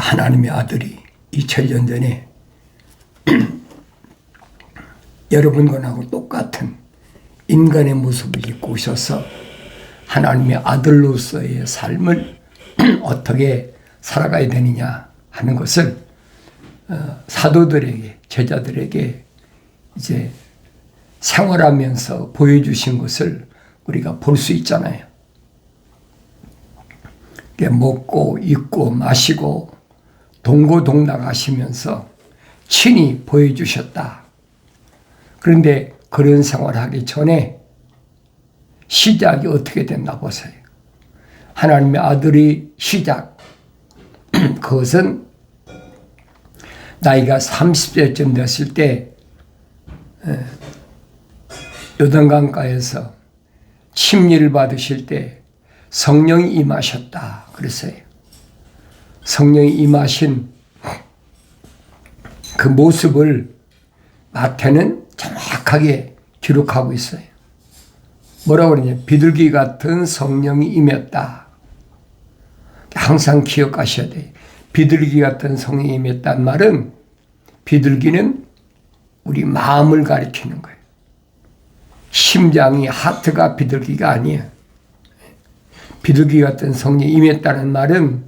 하나님의 아들이 2000년 전에 여러분과하고 똑같은 인간의 모습을 입고 오셔서 하나님의 아들로서의 삶을 어떻게 살아가야 되느냐 하는 것을 사도들에게, 제자들에게 이제 생활하면서 보여주신 것을 우리가 볼 수 있잖아요. 먹고 입고 마시고 동고동락하시면서 친히 보여주셨다. 그런데 그런 생활하기 전에 시작이 어떻게 됐나 보세요. 하나님의 아들이 시작. 그것은 나이가 30세쯤 됐을 때 요단강가에서 침례를 받으실 때 성령이 임하셨다 그랬어요. 성령이 임하신 그 모습을 마태는 정확하게 기록하고 있어요. 뭐라고 그러냐? 비둘기 같은 성령이 임했다. 항상 기억하셔야 돼요. 비둘기 같은 성령이 임했단 말은 비둘기는 우리 마음을 가리키는 거예요. 심장이 하트가 비둘기가 아니에요. 비둘기 같은 성령이 임했다는 말은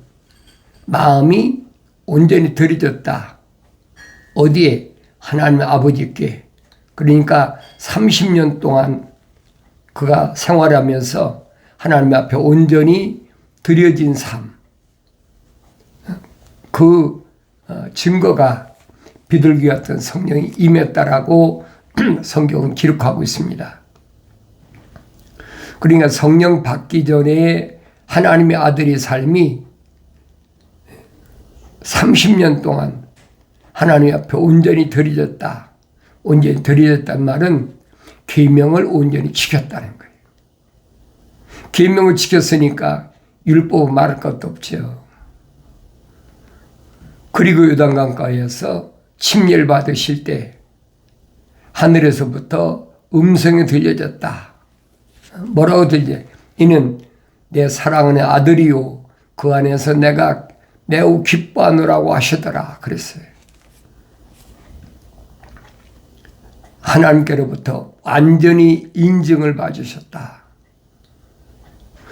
마음이 온전히 들여졌다. 어디에? 하나님 아버지께. 그러니까 30년 동안 그가 생활하면서 하나님 앞에 온전히 드려진 삶. 그 증거가 비둘기 같은 성령이 임했다라고 성경은 기록하고 있습니다. 그러니까 성령 받기 전에 하나님의 아들의 삶이 30년 동안 하나님 앞에 온전히 드려졌다. 온전히 드려졌다는 말은 계명을 온전히 지켰다는 거예요. 계명을 지켰으니까 율법은 말할 것도 없죠. 그리고 요단강가에서 침례를 받으실 때 하늘에서부터 음성이 들려졌다. 뭐라고 들려? 이는 내 사랑하는 아들이요 그 안에서 내가 매우 기뻐하노라고 하시더라 그랬어요. 하나님께로부터 완전히 인증을 받으셨다.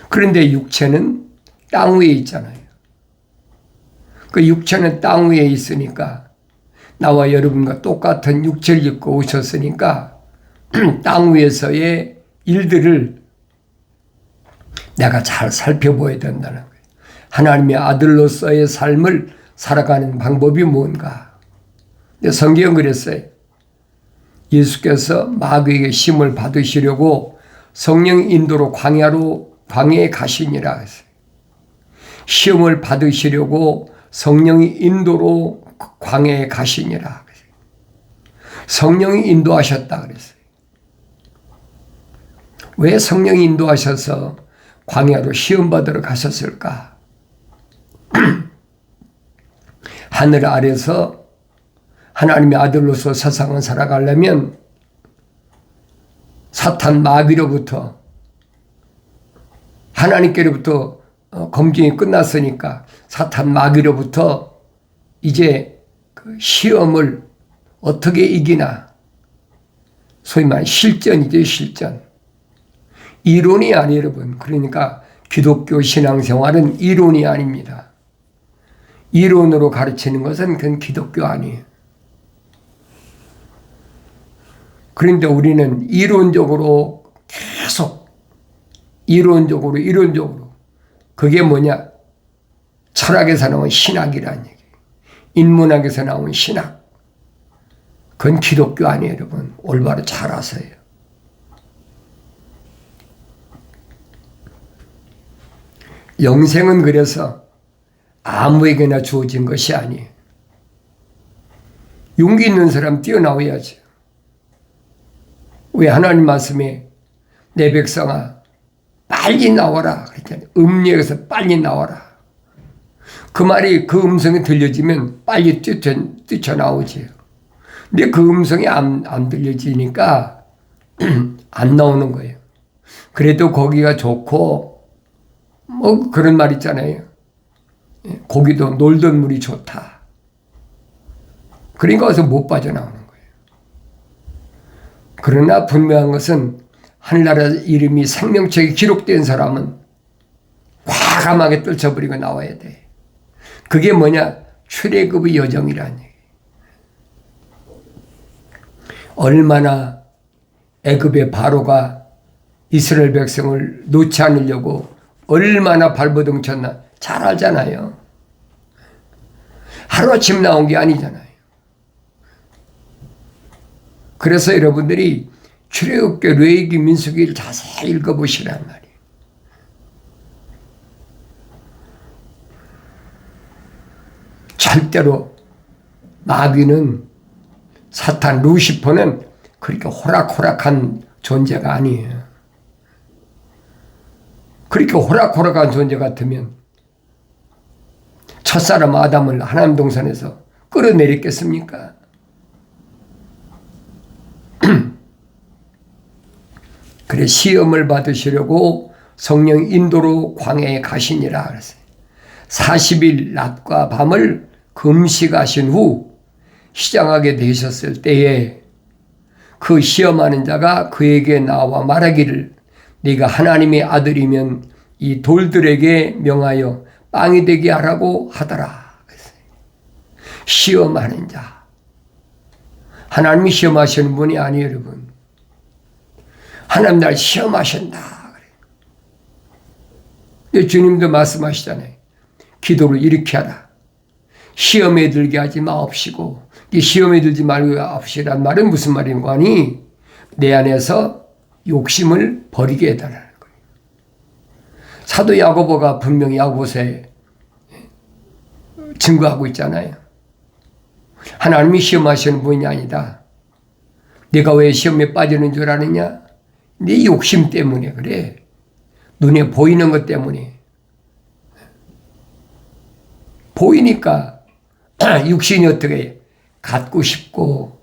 그런데 육체는 땅 위에 있잖아요. 그 육체는 땅 위에 있으니까 나와 여러분과 똑같은 육체를 입고 오셨으니까 땅 위에서의 일들을 내가 잘 살펴보아야 된다는 거예요. 하나님의 아들로서의 삶을 살아가는 방법이 뭔가. 근데 성경은 그랬어요. 예수께서 마귀에게 시험을 받으시려고 성령 인도로 광야에 가시니라 했어요. 시험을 받으시려고 성령이 인도로 광야에 가시니라. 성령이 인도하셨다 그랬어요. 왜 성령이 인도하셔서 광야로 시험 받으러 가셨을까? 하늘 아래서 하나님의 아들로서 세상을 살아가려면 사탄 마귀로부터 하나님께로부터 검증이 끝났으니까 사탄 마귀로부터 이제 그 시험을 어떻게 이기나, 소위 말하는 실전이죠. 실전. 이론이 아니에요 여러분. 그러니까 기독교 신앙생활은 이론이 아닙니다. 이론으로 가르치는 것은 그건 기독교 아니에요. 그런데 우리는 이론적으로 계속 이론적으로 그게 뭐냐? 철학에서 나온 신학이라는 얘기예요. 인문학에서 나온 신학. 그건 기독교 아니에요 여러분. 올바로 잘 아세요. 영생은 그래서 아무에게나 주어진 것이 아니에요. 용기 있는 사람 뛰어나와야죠. 왜 하나님 말씀에 내 백성아 빨리 나와라 그랬잖아요. 음력에서 빨리 나와라. 그 말이 그 음성이 들려지면 빨리 뛰쳐나오지요. 근데 그 음성이 안 들려지니까 안 나오는 거예요. 그래도 거기가 좋고 뭐 그런 말 있잖아요. 고기도 놀던 물이 좋다. 그러니까 어서 못 빠져나오는 거예요. 그러나 분명한 것은 하늘나라 이름이 생명책에 기록된 사람은 과감하게 떨쳐버리고 나와야 돼. 그게 뭐냐? 출애굽의 여정이라는 얘기예요. 얼마나 애굽의 바로가 이스라엘 백성을 놓지 않으려고 얼마나 발버둥 쳤나 잘 알잖아요. 하루아침 나온 게 아니잖아요. 그래서 여러분들이 출애굽기, 레위기, 민수기를 자세히 읽어보시란 말이에요. 절대로 마귀는, 사탄, 루시퍼는 그렇게 호락호락한 존재가 아니에요. 그렇게 호락호락한 존재 같으면 첫사람 아담을 하나님 동산에서 끌어내렸겠습니까? 그래 시험을 받으시려고 성령 인도로 광야에 가시니라 그랬어요. 40일 낮과 밤을 금식하신 후 시장하게 되셨을 때에 그 시험하는 자가 그에게 나와 말하기를 네가 하나님의 아들이면 이 돌들에게 명하여 빵이 되게 하라고 하더라. 시험하는 자. 하나님이 시험하시는 분이 아니에요, 여러분. 하나님 날 시험하신다. 근데 주님도 말씀하시잖아요. 기도를 이렇게 하라. 시험에 들게 하지 마옵시고, 이 시험에 들지 말고 합시란 말은 무슨 말인가 하니 내 안에서 욕심을 버리게 해달라는 거예요. 사도 야고보가 분명히 야고보서에 증거하고 있잖아요. 하나님이 시험하시는 분이 아니다. 내가 왜 시험에 빠지는 줄 아느냐? 네 욕심 때문에 그래. 눈에 보이는 것 때문에. 보이니까 육신이 어떻게 해? 갖고 싶고,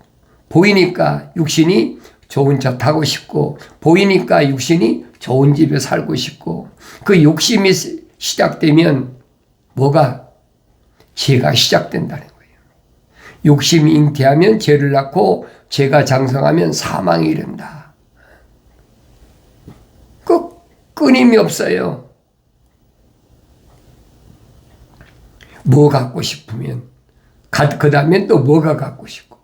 보이니까 육신이 좋은 차 타고 싶고, 보이니까 육신이 좋은 집에 살고 싶고, 그 욕심이 시작되면 뭐가? 죄가 시작된다는 거예요. 욕심이 잉태하면 죄를 낳고, 죄가 장성하면 사망에 이른다. 그 끊임이 없어요. 뭐 갖고 싶으면 그 다음엔 또 뭐가 갖고 싶고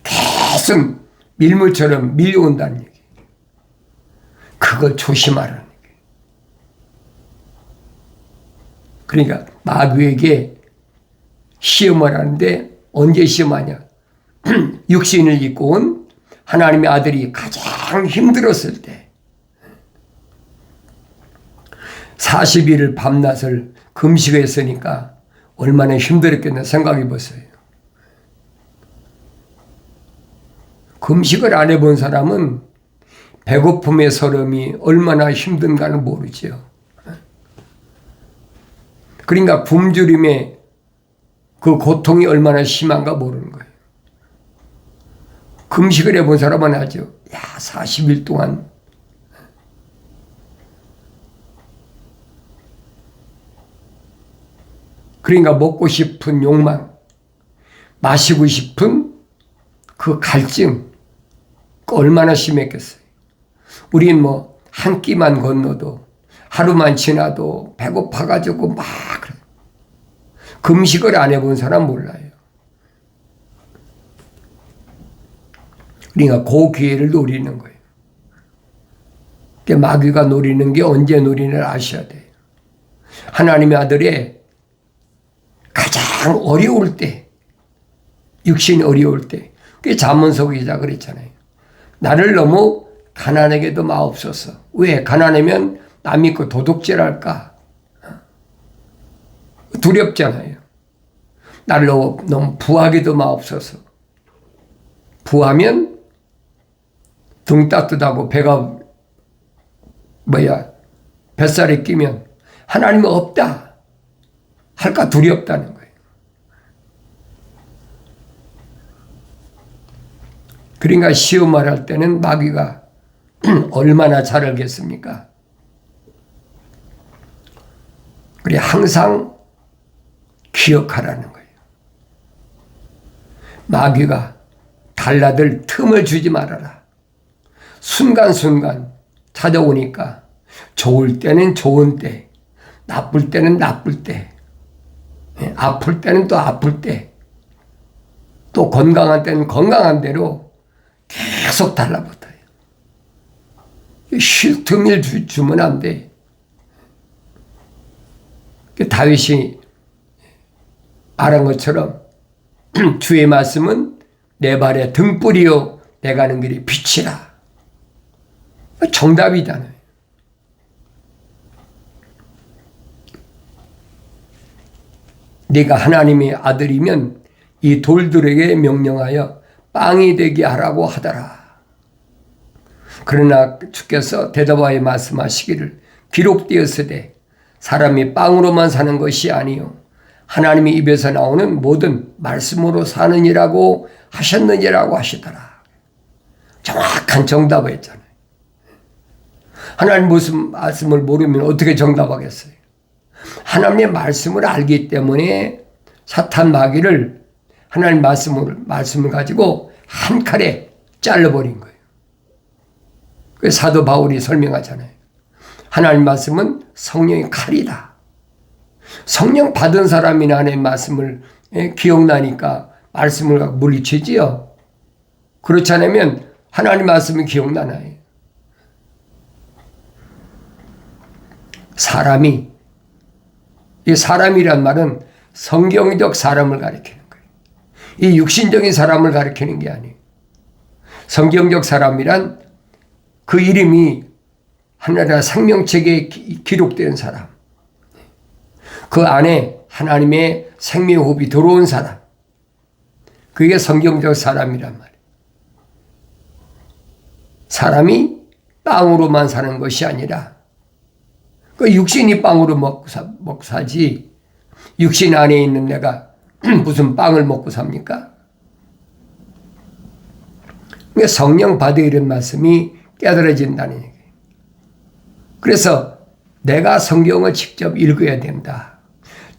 계속 밀물처럼 밀려온다는 얘기. 그걸 조심하라는 얘기. 그러니까 마귀에게 시험을 하는데 언제 시험하냐? 육신을 입고 온 하나님의 아들이 가장 힘들었을 때 40일을 밤낮을 금식했으니까 얼마나 힘들었겠나 생각해 보세요. 금식을 안 해본 사람은 배고픔의 서름이 얼마나 힘든가는 모르죠. 그러니까 굶주림의 그 고통이 얼마나 심한가 모르는 거예요. 금식을 해본 사람은 알죠. 야, 40일 동안 그러니까 먹고 싶은 욕망, 마시고 싶은 그 갈증, 얼마나 심했겠어요. 우린 뭐 한 끼만 건너도 하루만 지나도 배고파가지고 막 그래. 금식을 안 해본 사람 몰라요. 그러니까 그 기회를 노리는 거예요. 마귀가 노리는 게 언제 노리는 아셔야 돼요. 하나님의 아들의 가장 어려울 때, 육신이 어려울 때, 그게 잠언서 기자 그랬잖아요. 나를 너무 가난하게도 마옵소서. 왜? 가난하면 남 믿고 도둑질할까? 두렵잖아요. 나를 너무 부하게도 마옵소서. 부하면 등 따뜻하고 배가 뱃살이 끼면 하나님은 없다 할까 두렵다는 거예요. 그러니까 시험을 할 때는 마귀가 얼마나 잘 알겠습니까? 그래 항상 기억하라는 거예요. 마귀가 달라들 틈을 주지 말아라. 순간순간 찾아오니까 좋을 때는 좋은 때, 나쁠 때는 나쁠 때, 아플 때는 또 아플 때, 또 건강한 때는 건강한 대로 계속 달라붙어요. 쉴 틈을 주면 안 돼. 다윗이 말한 것처럼 주의 말씀은 내 발의 등불이요 내 가는 길이 빛이라. 정답이잖아요. 네가 하나님의 아들이면 이 돌들에게 명령하여 빵이 되게 하라고 하더라. 그러나 주께서 대답하여 말씀하시기를 기록되었으되 사람이 빵으로만 사는 것이 아니요 하나님의 입에서 나오는 모든 말씀으로 사느니라고 하셨느니라고 하시더라. 정확한 정답을 했잖아요. 하나님 무슨 말씀을 모르면 어떻게 정답하겠어요? 하나님의 말씀을 알기 때문에 사탄 마귀를 하나님 말씀을 가지고 한 칼에 잘라버린 거예요. 그래서 사도 바울이 설명하잖아요. 하나님 말씀은 성령의 칼이다. 성령 받은 사람이 하나님의 말씀을 기억나니까 말씀을 갖고 물리치지요. 그렇지 않으면 하나님 말씀이 기억나나요? 이 사람이란 말은 성경적 사람을 가리키는 거예요. 이 육신적인 사람을 가리키는 게 아니에요. 성경적 사람이란 그 이름이 하나님 생명책에 기록된 사람. 그 안에 하나님의 생명호흡이 들어온 사람. 그게 성경적 사람이란 말이에요. 사람이 빵으로만 사는 것이 아니라 그 육신이 빵으로 먹고 사지 육신 안에 있는 내가 무슨 빵을 먹고 삽니까? 그러니까 성령 받아 이런 말씀이 깨달아진다는 얘기예요. 그래서 내가 성경을 직접 읽어야 된다.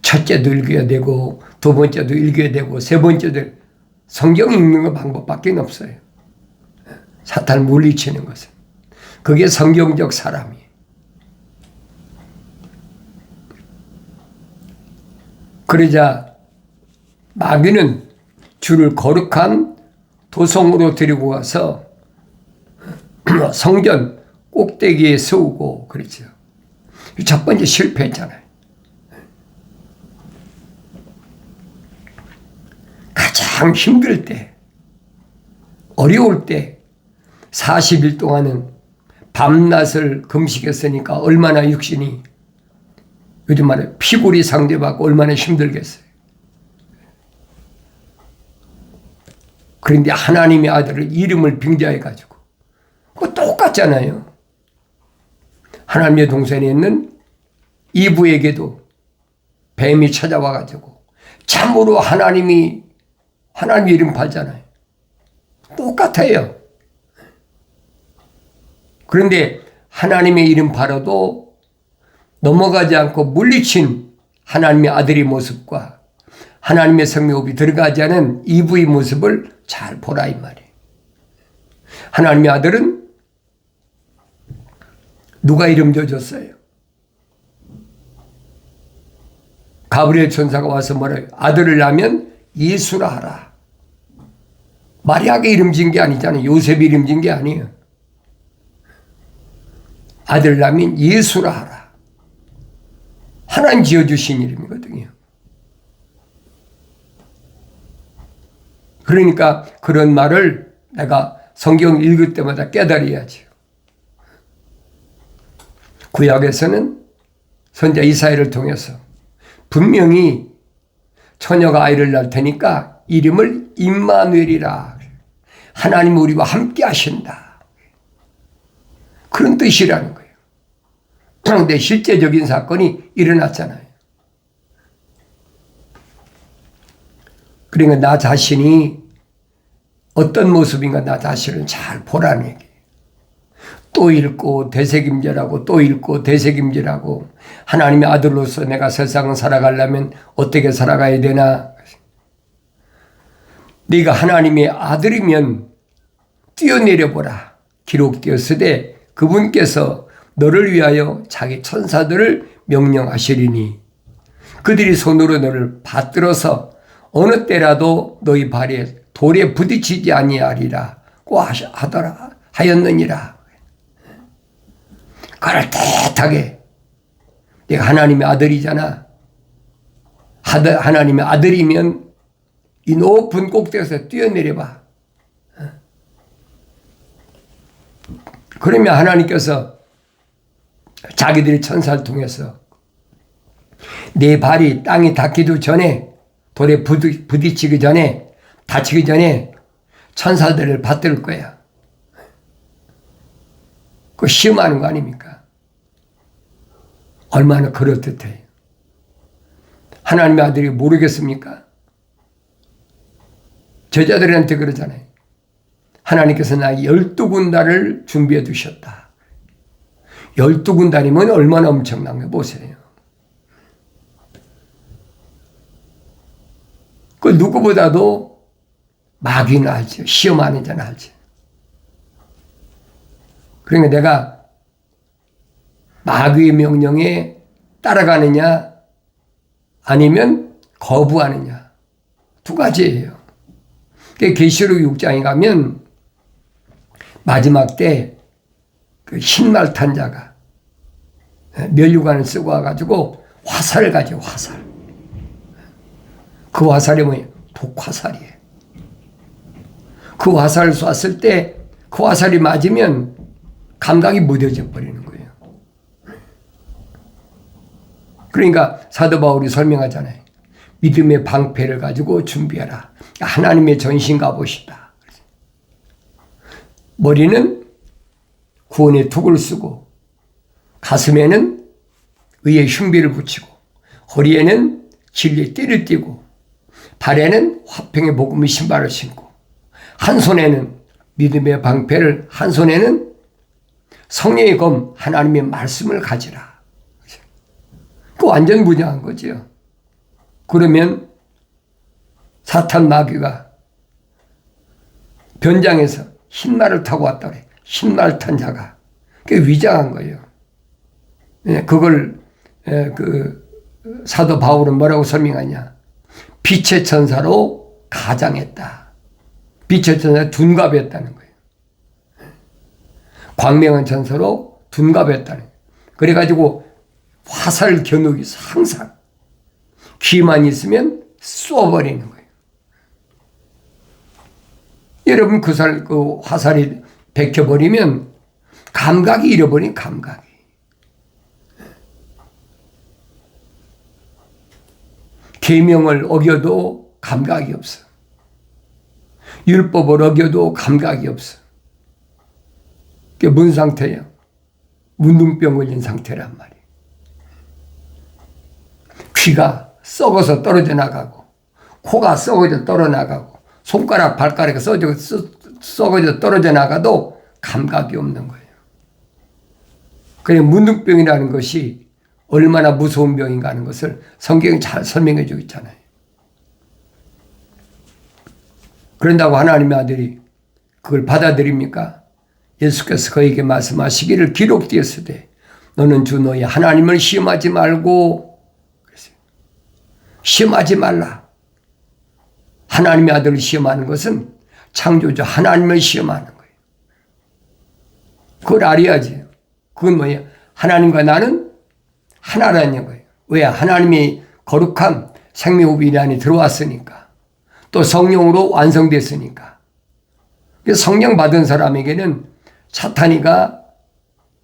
첫째도 읽어야 되고 두 번째도 읽어야 되고 세 번째도 성경 읽는 거 방법밖에 없어요. 사탄을 물리치는 것은. 그게 성경적 사람이에요. 그러자 마귀는 주를 거룩한 도성으로 데리고 가서 성전 꼭대기에 세우고 그렇죠. 첫 번째 실패했잖아요. 가장 힘들 때, 어려울 때 40일 동안은 밤낮을 금식했으니까 얼마나 육신이 요즘 말에 피골이 상대받고 얼마나 힘들겠어요. 그런데 하나님의 아들을 이름을 빙자해가지고 그거 똑같잖아요. 하나님의 동산에 있는 이브에게도 뱀이 찾아와가지고 참으로 하나님 이름 팔잖아요. 똑같아요. 그런데 하나님의 이름 팔아도 넘어가지 않고 물리친 하나님의 아들의 모습과 하나님의 성령이 들어가지 않은 이브의 모습을 잘 보라 이 말이에요. 하나님의 아들은 누가 이름 줘줬어요? 가브리엘 천사가 와서 뭐래요? 아들을 낳으면 예수라 하라. 마리아가 이름 진 게 아니잖아요. 요셉이 이름 진 게 아니에요. 아들 낳으면 예수라 하라. 하나님 지어주신 이름이거든요. 그러니까 그런 말을 내가 성경 읽을 때마다 깨달아야지요. 구약에서는 선지자 이사야를 통해서 분명히 처녀가 아이를 낳을 테니까 이름을 임마누엘이라. 하나님 우리와 함께 하신다. 그런 뜻이라는 거예요. 그런데 실제적인 사건이 일어났잖아요. 그러니까 나 자신이 어떤 모습인가 나 자신을 잘 보라는 얘기예요. 또 읽고 되새김질하고 또 읽고 되새김질하고 하나님의 아들로서 내가 세상을 살아가려면 어떻게 살아가야 되나? 네가 하나님의 아들이면 뛰어내려보라. 기록되었으되 그분께서 너를 위하여 자기 천사들을 명령하시리니 그들이 손으로 너를 받들어서 어느 때라도 너희 발에 돌에 부딪히지 아니하리라고 하였느니라. 그럴듯하게 내가 하나님의 아들이잖아. 하나님의 아들이면 이 높은 꼭대기에서 뛰어내려봐. 그러면 하나님께서 자기들의 천사를 통해서 내 발이 땅에 닿기도 전에 돌에 부딪히기 전에 다치기 전에 천사들을 받들 거야. 그 시험하는 거 아닙니까? 얼마나 그럴듯해요. 하나님의 아들이 모르겠습니까? 제자들한테 그러잖아요. 하나님께서 나 12군단을 준비해 두셨다. 12군단이면 얼마나 엄청난 거 보세요. 그 누구보다도 마귀는 알죠. 시험하는 자는 알죠. 그러니까 내가 마귀의 명령에 따라가느냐 아니면 거부하느냐 두 가지예요. 계시록 6장에 가면 마지막 때 그 흰말 탄 자가 면류관을 쓰고 와가지고 화살을 가지고 화살. 그 화살이 뭐예요? 독화살이에요. 그 화살을 쐈을 때 그 화살이 맞으면 감각이 무뎌져 버리는 거예요. 그러니까 사도 바울이 설명하잖아요. 믿음의 방패를 가지고 준비하라. 하나님의 전신 갑옷이다. 머리는 구원의 툭을 쓰고 가슴에는 의의 흉비를 붙이고 허리에는 진리의 띠를 띠고 발에는 화평의 복음의 신발을 신고 한 손에는 믿음의 방패를 한 손에는 성령의 검 하나님의 말씀을 가지라. 그 완전 무장한 거죠. 그러면 사탄 마귀가 변장해서 흰말을 타고 왔다 그래. 흰말 탄 자가. 그게 위장한 거예요. 그걸 사도 바울은 뭐라고 설명하냐. 빛의 천사로 가장했다. 빛의 천사 둔갑했다는 거예요. 광명한 천사로 둔갑했다는 거예요. 그래가지고 화살 겨누기 항상 귀만 있으면 쏘버리는 거예요. 여러분 그 화살이 베껴버리면 감각이 잃어버린 감각이. 계명을 어겨도 감각이 없어. 율법을 어겨도 감각이 없어. 그게 뭔 상태예요? 문둥병 걸린 상태란 말이에요. 귀가 썩어서 떨어져 나가고 코가 썩어져 떨어나가고 손가락 발가락이 썩어져 떨어져 나가도 감각이 없는 거예요. 그래 문둥병이라는 것이 얼마나 무서운 병인가 하는 것을 성경이 잘 설명해 주고 있잖아요. 그런다고 하나님의 아들이 그걸 받아들입니까? 예수께서 그에게 말씀하시기를 기록되었으되 너는 주 너희 하나님을 시험하지 말고 그랬어요. 시험하지 말라. 하나님의 아들을 시험하는 것은 창조주 하나님을 시험하는 거예요. 그걸 알아야지. 그건 뭐예요? 하나님과 나는 하나라는 거예요. 왜? 하나님이 거룩한 생명호흡 안에 들어왔으니까. 또 성령으로 완성됐으니까. 성령 받은 사람에게는 사탄이가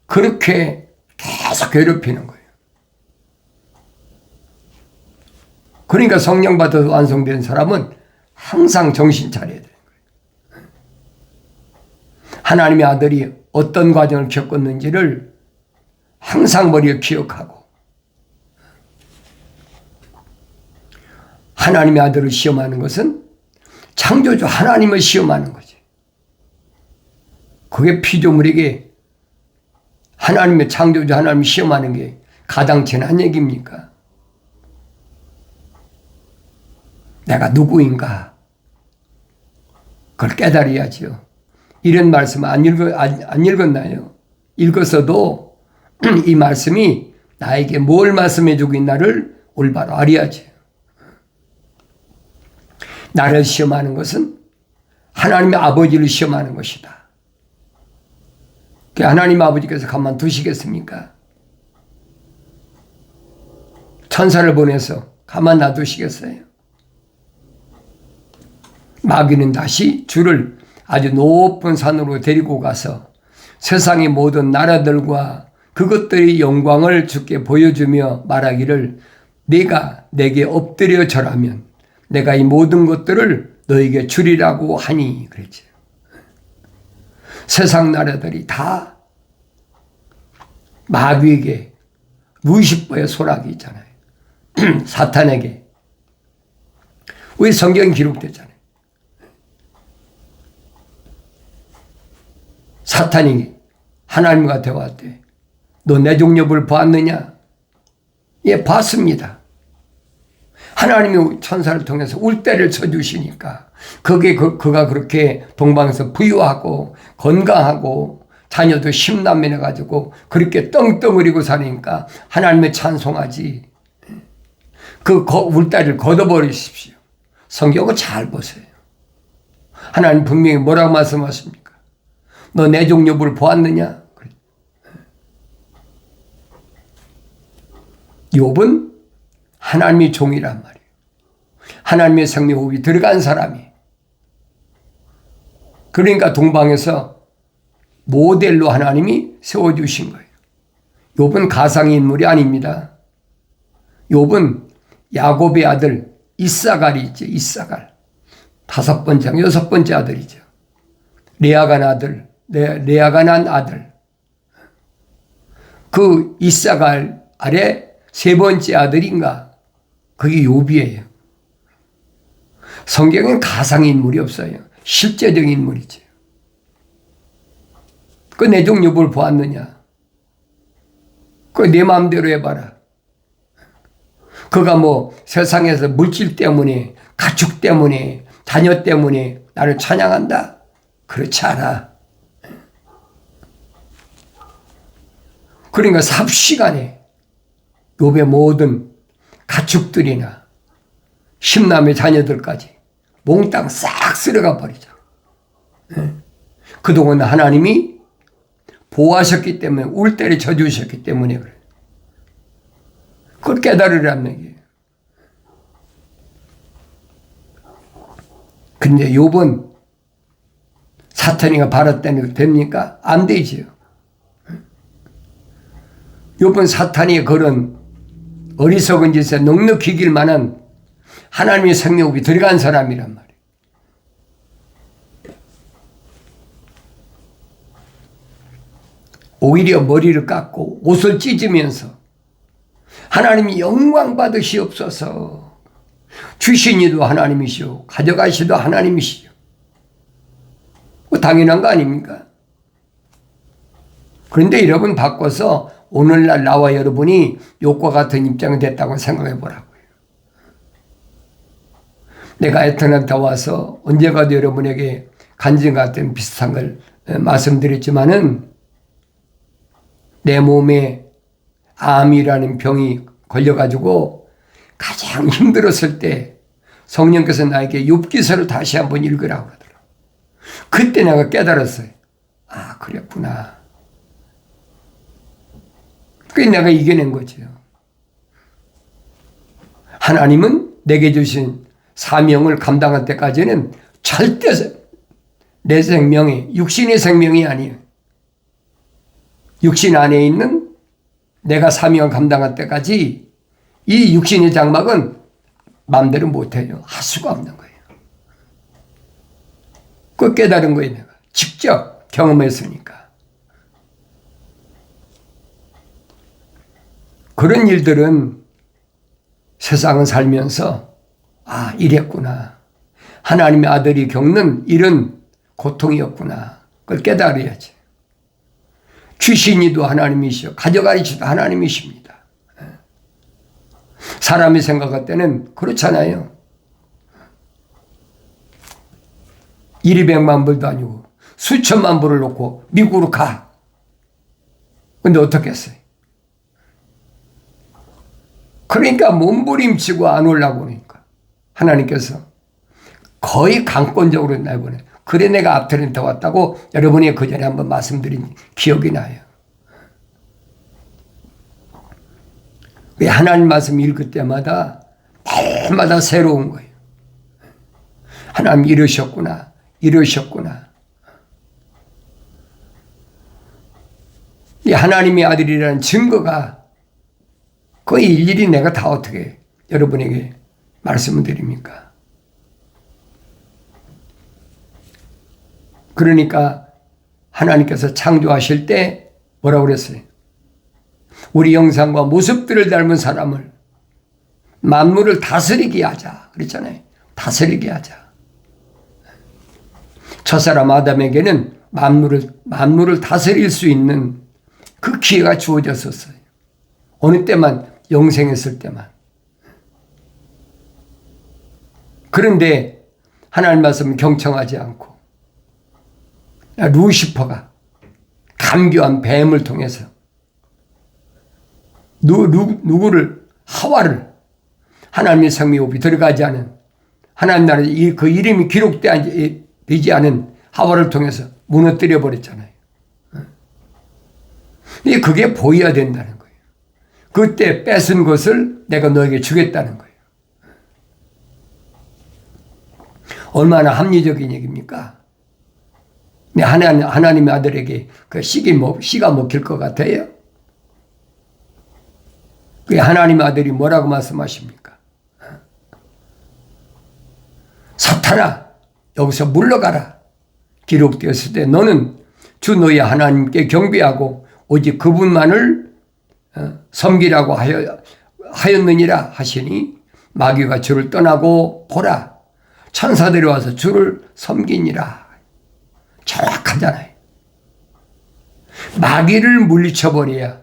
그렇게 계속 괴롭히는 거예요. 그러니까 성령 받아서 완성된 사람은 항상 정신 차려야 되는 거예요. 하나님의 아들이 어떤 과정을 겪었는지를 항상 머리에 기억하고 하나님의 아들을 시험하는 것은 창조주 하나님을 시험하는 거지. 그게 피조물에게 하나님의 창조주 하나님 시험하는 게 가당치는 얘기입니까? 내가 누구인가? 그걸 깨달아야지요. 이런 말씀 안 읽었나요? 읽었어도 이 말씀이 나에게 뭘 말씀해주고 있나를 올바로 알아야지. 나를 시험하는 것은 하나님의 아버지를 시험하는 것이다. 하나님 아버지께서 가만 두시겠습니까? 천사를 보내서 가만 놔두시겠어요? 마귀는 다시 주를 아주 높은 산으로 데리고 가서 세상의 모든 나라들과 그것들의 영광을 주께 보여주며 말하기를 네가 내게 엎드려 절하면 내가 이 모든 것들을 너에게 주리라고 하니 그랬죠. 세상 나라들이 다 마귀에게 루시퍼의 소락이 있잖아요. 사탄에게. 왜 성경에 기록됐잖아요. 사탄이 하나님과 대화할 너 내 종려를 보았느냐? 예, 봤습니다. 하나님이 천사를 통해서 울대를 쳐주시니까 그게 그가 그렇게 동방에서 부유하고 건강하고 자녀도 10남매나 가지고 그렇게 떵떵거리고 사니까 하나님의 찬송하지. 그 울대를 걷어버리십시오. 성경을 잘 보세요. 하나님 분명히 뭐라고 말씀하십니까? 너 내 종려를 보았느냐? 욥은 하나님의 종이란 말이에요. 하나님의 생명호흡이 들어간 사람이. 그러니까 동방에서 모델로 하나님이 세워주신 거예요. 욥은 가상인물이 아닙니다. 욥은 야곱의 아들 이사갈이 있죠. 이사갈. 5번째, 6번째 아들이죠. 레아가 난 아들. 그 이사갈 아래 3번째 아들인가? 그게 욥이에요. 성경엔 가상인물이 없어요. 실제적인 인물이죠. 그 내 종 욥을 보았느냐? 그 내 마음대로 해봐라. 그가 뭐 세상에서 물질 때문에, 가축 때문에, 자녀 때문에 나를 찬양한다? 그렇지 않아. 그러니까 삽시간에 욥의 모든 가축들이나 10남의 자녀들까지 몽땅 싹 쓸어가 버리죠. 그동안 하나님이 보호하셨기 때문에 울대를 쳐주셨기 때문에 그래요. 그걸 깨달으라는 얘기예요. 근데 욥은 사탄이가 발았다는 됩니까? 안 되지요. 욥은 사탄이 그런 어리석은 짓에 넉넉히 이길 만한 하나님의 생명이 들어간 사람이란 말이에요. 오히려 머리를 깎고 옷을 찢으면서 하나님이 영광 받으시옵소서. 주신 이도 하나님이시오. 가져가시도 하나님이시오. 당연한 거 아닙니까? 그런데 여러분 바꿔서 오늘날 나와 여러분이 욥과 같은 입장이 됐다고 생각해 보라고요. 내가 애터나타 와서 언제가도 여러분에게 간증 같은 비슷한 걸 말씀드렸지만은 내 몸에 암이라는 병이 걸려가지고 가장 힘들었을 때 성령께서 나에게 욥기서를 다시 한번 읽으라고 그러더라고요. 그때 내가 깨달았어요. 아, 그랬구나. 그게 내가 이겨낸 거죠. 하나님은 내게 주신 사명을 감당할 때까지는 절대 내 생명이 육신의 생명이 아니에요. 육신 안에 있는 내가 사명을 감당할 때까지 이 육신의 장막은 마음대로 못해요. 할 수가 없는 거예요. 그걸 깨달은 거예요. 내가 직접 경험했으니까. 그런 일들은 세상을 살면서 아, 이랬구나. 하나님의 아들이 겪는 이런 고통이었구나. 그걸 깨달아야지. 귀신이도 하나님이시오. 가져가리시도 하나님이십니다. 사람이 생각할 때는 그렇잖아요. 1,200만 불도 아니고 수천만 불을 놓고 미국으로 가. 근데 어떻게 했어요? 그러니까 몸부림치고 안 오려고 그러니까 하나님께서 거의 강권적으로 내보내. 그래 내가 앞트렌트 왔다고 여러분이 그 전에 한번 말씀드린 기억이 나요. 왜 하나님 말씀 읽을 때마다 날마다 새로운 거예요. 하나님 이러셨구나. 이러셨구나. 이 하나님의 아들이라는 증거가 거의 일일이 내가 다 어떻게 여러분에게 말씀을 드립니까? 그러니까 하나님께서 창조하실 때 뭐라고 그랬어요? 우리 형상과 모습들을 닮은 사람을 만물을 다스리게 하자. 그랬잖아요. 다스리게 하자. 첫사람 아담에게는 만물을 다스릴 수 있는 그 기회가 주어졌었어요. 어느 때만, 영생했을 때만. 그런데 하나님 말씀은 경청하지 않고 루시퍼가 감교한 뱀을 통해서 누구를, 하와를, 하나님의 성미호흡이 들어가지 않은, 하나님 나라에 그 이름이 기록되지 않은 하와를 통해서 무너뜨려 버렸잖아요. 근데 그게 보여야 된다는 거예요. 그때 뺏은 것을 내가 너에게 주겠다는 거예요. 얼마나 합리적인 얘기입니까? 하나님의 아들에게 그 씨가 먹힐 것 같아요? 그 하나님의 아들이 뭐라고 말씀하십니까? 사탄아, 여기서 물러가라. 기록되었을 때 너는 주 너의 하나님께 경배하고 오직 그분만을 섬기라고 하였느니라 하시니 마귀가 주를 떠나고 보라. 천사들이 와서 주를 섬기니라. 정확하잖아요. 마귀를 물리쳐버려야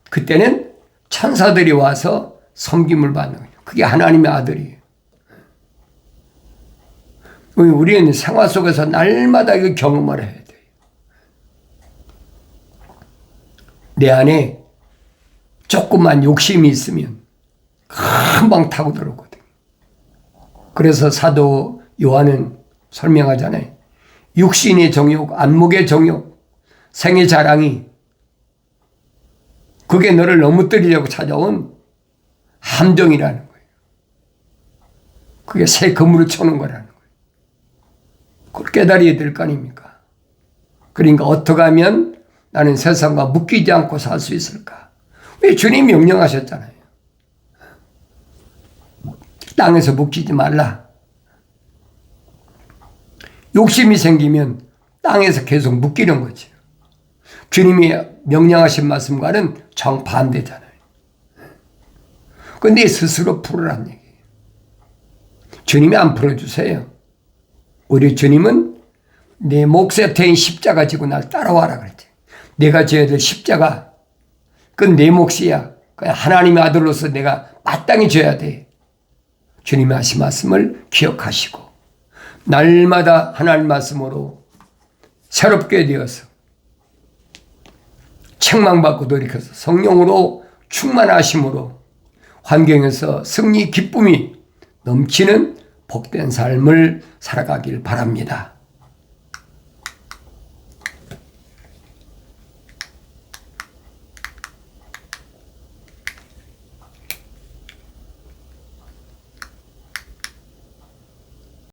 그때는 천사들이 와서 섬김을 받는 거예요. 그게 하나님의 아들이에요. 우리는 생활 속에서 날마다 이거 경험을 해야 돼요. 내 안에 조금만 욕심이 있으면 금방 타고 들어오거든요. 그래서 사도 요한은 설명하잖아요. 육신의 정욕, 안목의 정욕, 생의 자랑이 그게 너를 넘어뜨리려고 찾아온 함정이라는 거예요. 그게 새 그물을 쳐놓은 거라는 거예요. 그걸 깨달아야 될 거 아닙니까? 그러니까 어떻게 하면 나는 세상과 묶이지 않고 살 수 있을까? 왜 주님이 명령하셨잖아요. 땅에서 묶이지 말라. 욕심이 생기면 땅에서 계속 묶이는 거죠. 주님이 명령하신 말씀과는 정반대잖아요. 그런데 스스로 풀으란 얘기예요. 주님이 안 풀어주세요. 우리 주님은 내 몫에 태인 십자가 지고 날 따라와라 그랬지. 내가 져야 될 십자가, 그건 내 몫이야. 하나님의 아들로서 내가 마땅히 져야 돼. 주님이 하신 말씀을 기억하시고 날마다 하나님 말씀으로 새롭게 되어서 책망받고 돌이켜서 성령으로 충만하심으로 환경에서 승리 기쁨이 넘치는 복된 삶을 살아가길 바랍니다.